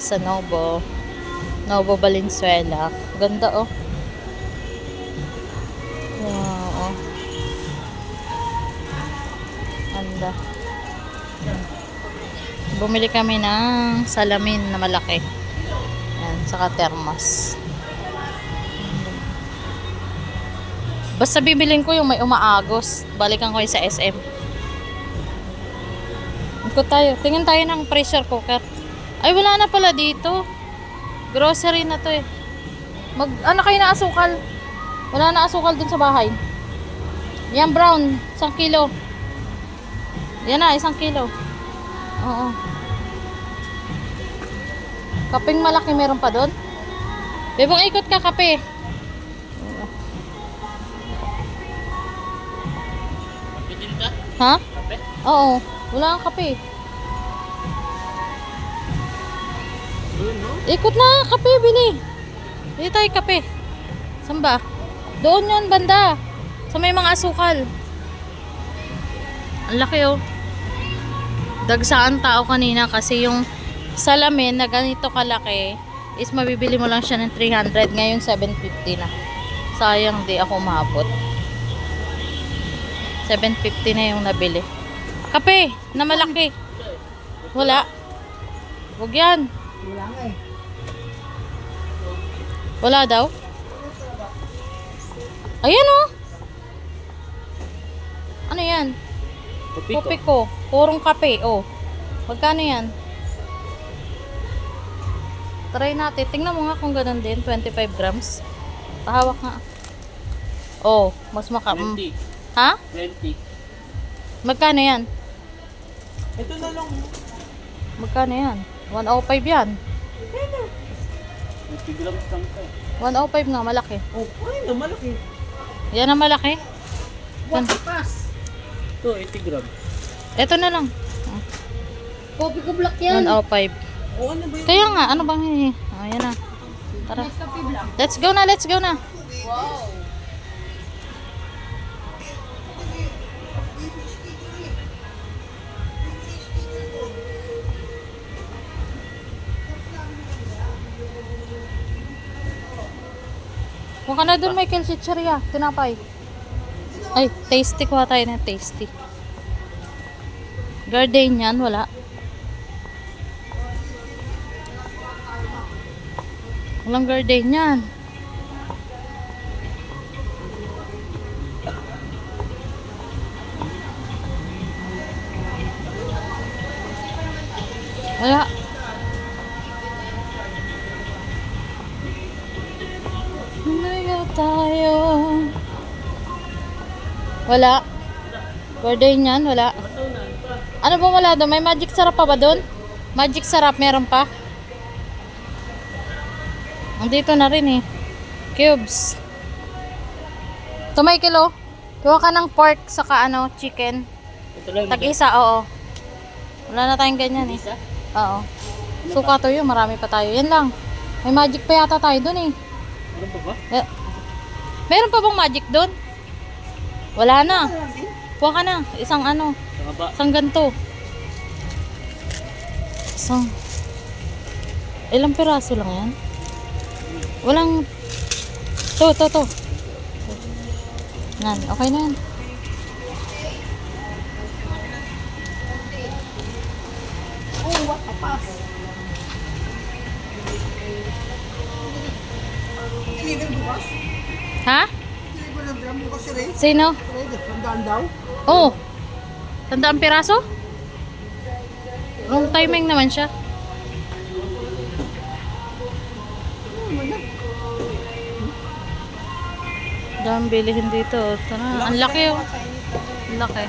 Sa Novo Valenzuela. Ganda oh. Wow, oh. Ganda. Bumili kami ng salamin na malaki. Yan, saka thermos. Basta bibilin ko yung may umaagos. Balikan ko yung sa SM. Ikot tayo. Tingin tayo ng pressure cooker. Ay, wala na pala dito. Grocery na to eh. Ano kayo na asukal? Wala na asukal dun sa bahay. Yan brown, 1 kilo. Yan na, 1 kilo. Oo. Kapeng malaki meron pa dun. Bebong ikot ka, kape. Kape din ka? Ha? Kape? Oo. Wala kang kape. Ikot na, kape, bili. Bili tayo kape. Saan ba? Doon yun, banda. Sa may mga asukal. Ang laki oh. Dagsaan tao kanina kasi yung salamin na ganito kalaki is mabibili mo lang siya ng 300. Ngayon 750 na. Sayang di ako umabot. 750 na yung nabili. Kape na malaki. Wala. Huwag yan. Wala nga eh. Wala daw? Ayan oh. Ano yan? Kopi ko. Purong kape. Oh. Magkano yan? Try natin. Tingnan mo nga kung ganun din. 25 grams. Pahawak nga. Oh. Mas 20. Ha? 20. Magkano yan? Ito na lang. Magkano yan? 105 yan. 20 grams lang ito. 105 nga. Malaki. Oh, ay na malaki. Yan ang malaki. What the pass? Ito, 80 grams. Ito na lang. Kopi ko black yan. 105. Oh, ano ba yun? Kaya nga. Ano bang hini? Oh, yan na. Tara. Nescafe black. Let's go na. Let's go na. Wow. Kung ka na dun, Michael, chicharia. Tinapay. Ay, tasty. Kuha tayo na tasty. Gardenian, wala. Walang gardenian. Wala. Lumayo tayo. Wala. Gardenian, wala. Ano ba wala doon? May magic sarap pa ba doon? Magic sarap meron pa? Andito na rin eh. Cubes. Ito may kilo. Kuha ka ng pork saka ano, chicken. Ito lang. Tag-isa, oo. Wala na tayong ganyan eh. Isa? Oo. Suka to yun, marami pa tayo. Yan lang. May magic pa yata tayo doon eh. Ano pa ba? Meron pa bang magic doon? Wala na. Kuha ka na. Isang ano. Saka ba? Isang ganto. Isang. Ilang piraso lang yan? Walang. To. Nan, okay na yan. Oh, what the pass? Deliver bukas? Ha? Deliver ng drum bukas si Ray? Sino? Ray, tandaan daw. Oh. 100 piraso? Wrong timing naman siya. Dami bilihin dito. Tara, ang laki oh. Ang laki.